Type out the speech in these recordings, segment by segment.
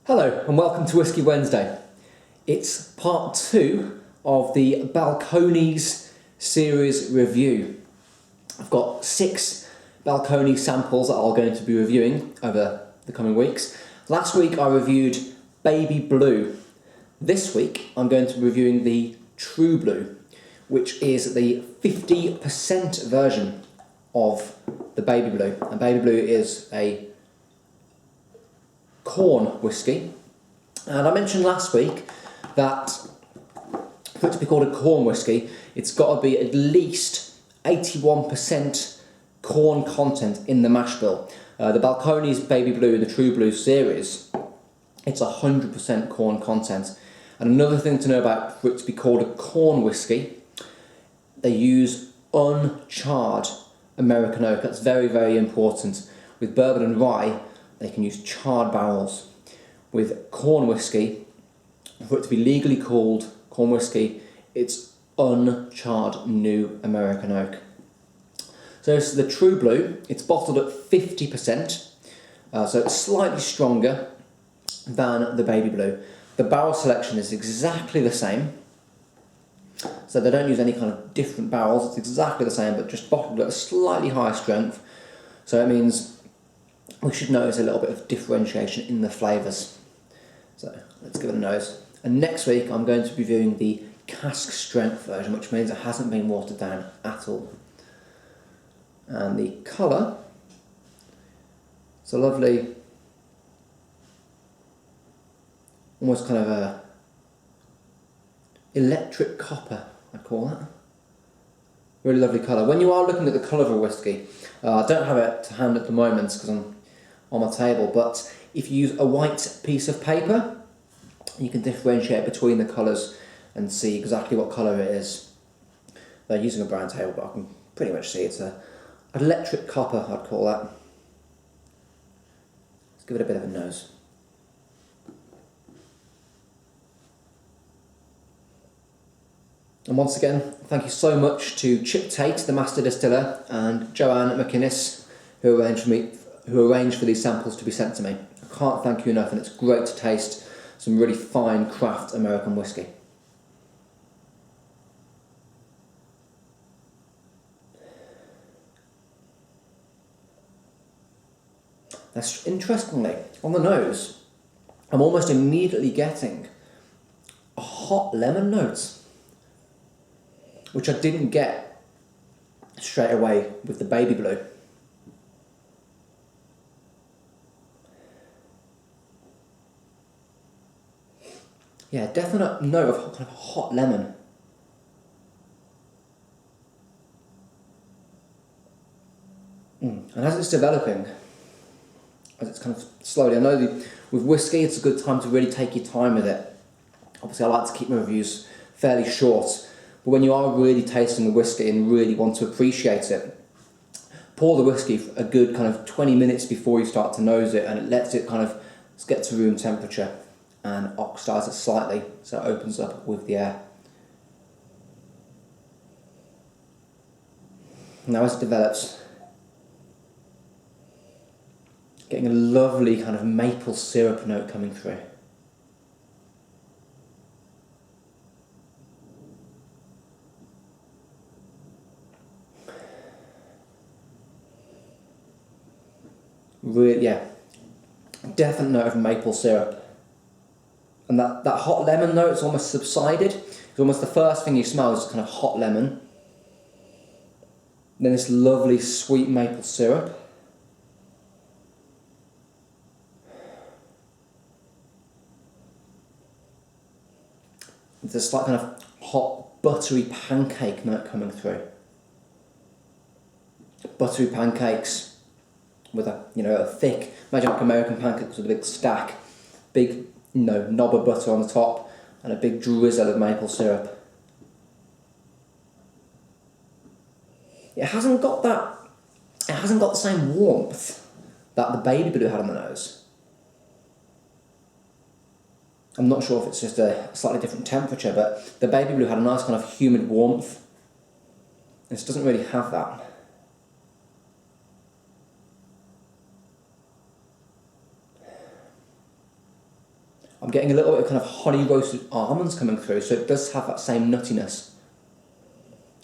Hello and welcome to Whisky Wednesday. It's part 2 of the Balcones series review. I've got 6 Balcones samples that I'm going to be reviewing over the coming weeks. Last week I reviewed Baby Blue. This week I'm going to be reviewing the True Blue, which is the 50% version of the Baby Blue. And Baby Blue is a corn whisky, and I mentioned last week that for it to be called a corn whisky, it's got to be at least 81% corn content in the mash bill. The Balcones Baby Blue and the True Blue series, it's 100% corn content. And another thing to know about for it to be called a corn whisky, they use uncharred American oak. That's very, very important. With bourbon and rye, they can use charred barrels. With corn whisky, for it to be legally called corn whisky, it's uncharred new American oak. So this is the True Blue. It's bottled at 50%, so it's slightly stronger than the Baby Blue. The barrel selection is exactly the same, so they don't use any kind of different barrels. It's exactly the same, but just bottled at a slightly higher strength. So it means we should notice a little bit of differentiation in the flavours. So let's give it a nose. And next week I'm going to be reviewing the cask strength version, which means it hasn't been watered down at all. And the colour, it's a lovely, almost kind of a electric copper, I'd call that. Really lovely colour. When you are looking at the colour of a whisky, I don't have it to hand at the moment because I'm on my table, but if you use a white piece of paper, you can differentiate between the colours and see exactly what colour it is. They're using a brown table, but I can pretty much see it's an electric copper, I'd call that. Let's give it a bit of a nose. And once again, thank you so much to Chip Tate, the master distiller, and Joanne McInnes, who arranged for these samples to be sent to me. I can't thank you enough, and it's great to taste some really fine craft American whisky. That's interestingly, on the nose, I'm almost immediately getting a hot lemon note, which I didn't get straight away with the Baby Blue. Yeah, definite note of kind of hot lemon. And as it's developing, as it's kind of slowly, I know with whiskey it's a good time to really take your time with it. Obviously I like to keep my reviews fairly short, but when you are really tasting the whiskey and really want to appreciate it, pour the whiskey for a good kind of 20 minutes before you start to nose it, and it lets it kind of get to room temperature and oxidize it slightly so it opens up with the air. Now as it develops, getting a lovely kind of maple syrup note coming through. Really, yeah, definite note of maple syrup. And that hot lemon note's almost subsided. It's almost the first thing you smell is kind of hot lemon. Then this lovely sweet maple syrup. There's a slight kind of hot buttery pancake note coming through. Buttery pancakes with a thick, imagine like American pancakes with a big stack, big knob of butter on the top and a big drizzle of maple syrup. It hasn't got the same warmth that the Baby Blue had on the nose. I'm not sure if it's just a slightly different temperature, but the Baby Blue had a nice kind of humid warmth. This doesn't really have that. I'm getting a little bit of kind of honey roasted almonds coming through, so it does have that same nuttiness.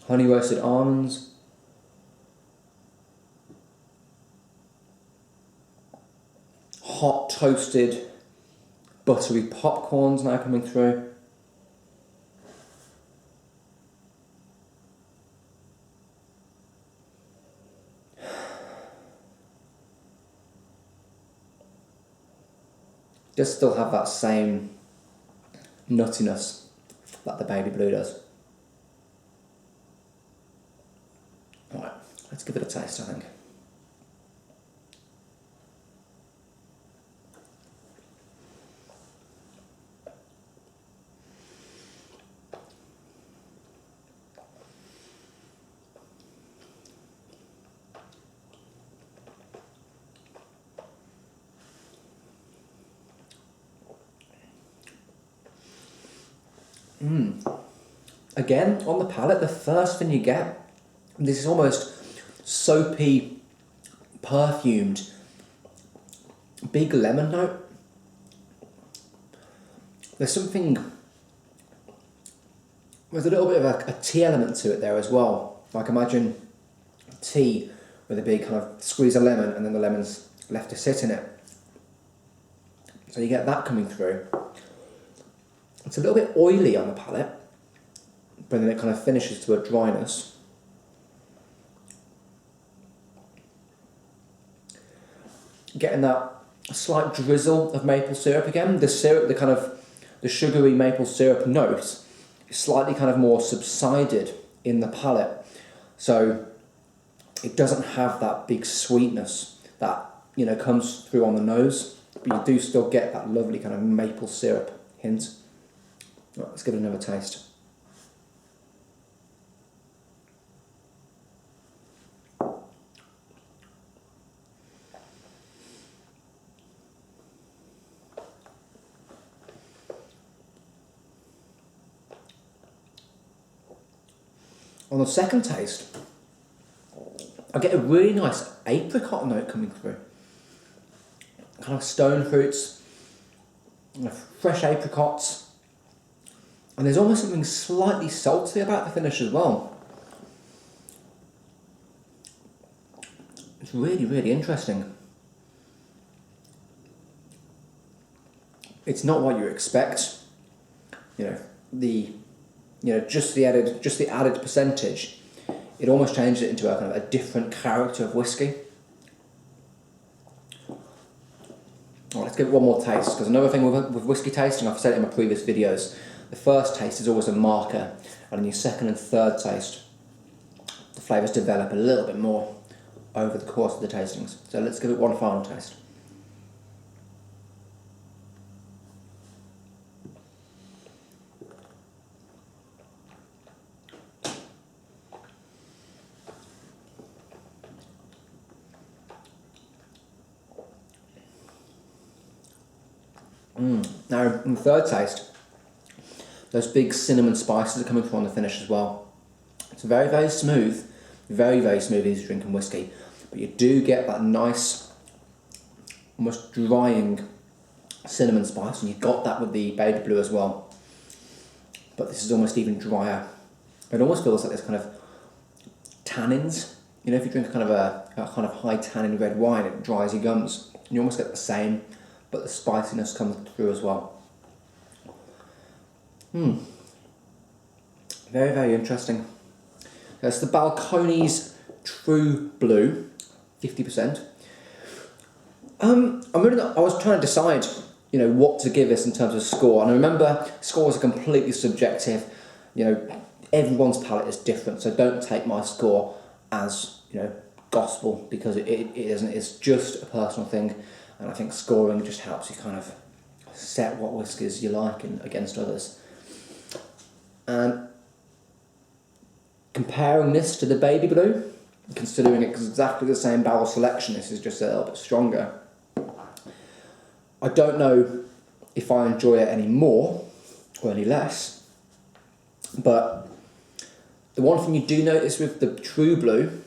Honey roasted almonds. Hot toasted buttery popcorns now coming through. Does still have that same nuttiness that the baby blue does. Alright, let's give it a taste, I think. Again, on the palate, the first thing you get, this is almost soapy, perfumed, big lemon note. There's a little bit of a tea element to it there as well. Like imagine tea with a big kind of squeeze of lemon and then the lemon's left to sit in it. So you get that coming through. It's a little bit oily on the palate, but then it kind of finishes to a dryness. Getting that slight drizzle of maple syrup again. The syrup, the sugary maple syrup note is slightly kind of more subsided in the palate. So it doesn't have that big sweetness that, you know, comes through on the nose, but you do still get that lovely kind of maple syrup hint. Right, let's give it another taste. On the second taste, I get a really nice apricot note coming through. Kind of stone fruits, fresh apricots. And there's almost something slightly salty about the finish as well. It's really, really interesting. It's not what you expect. Just the added percentage. It almost changes it into a kind of a different character of whiskey. Right, let's give it one more taste, because another thing with whiskey tasting, I've said it in my previous videos, the first taste is always a marker, and in your second and third taste, the flavours develop a little bit more over the course of the tastings. So let's give it one final taste. Now, in the third taste, those big cinnamon spices are coming through on the finish as well. It's very, very smooth, very, very smooth as you're drinking whiskey, but you do get that nice, almost drying cinnamon spice, and you got that with the baby blue as well. But this is almost even drier. It almost feels like there's kind of tannins. You know, if you drink kind of a kind of high tannin red wine, it dries your gums. And you almost get the same, but the spiciness comes through as well. Very, very interesting. That's the Balcones True Blue, 50%. I was trying to decide, what to give this in terms of score. And I remember scores are completely subjective. Everyone's palate is different, so don't take my score as, gospel, because it isn't. It's just a personal thing. And I think scoring just helps you kind of set what whiskies you like against others. And comparing this to the baby blue, considering it's exactly the same barrel selection, this is just a little bit stronger. I don't know if I enjoy it any more or any less, but the one thing you do notice with the True Blue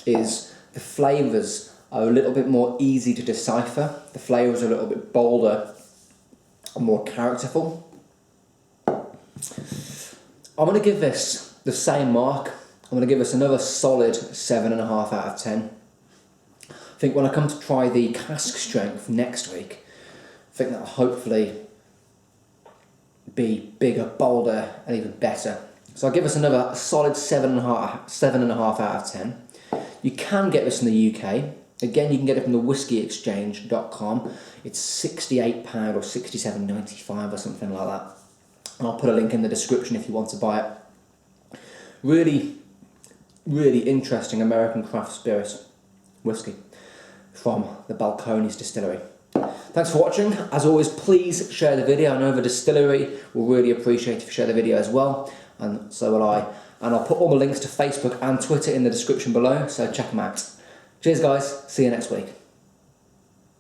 is the flavours are a little bit more easy to decipher. The flavours are a little bit bolder, and more characterful. I'm going to give this the same mark. I'm going to give this another solid 7.5 out of 10. I think when I come to try the cask strength next week, I think that'll hopefully be bigger, bolder, and even better. So I'll give us another solid 7.5 out of 10. You can get this in the UK. Again, you can get it from the whiskyexchange.com. It's £68 or £67.95 or something like that. And I'll put a link in the description if you want to buy it. Really, really interesting American craft spirit whisky from the Balcones distillery. Thanks for watching. As always, please share the video. I know the distillery will really appreciate if you share the video as well, and so will I. And I'll put all the links to Facebook and Twitter in the description below, so check them out. Cheers guys, see you next week.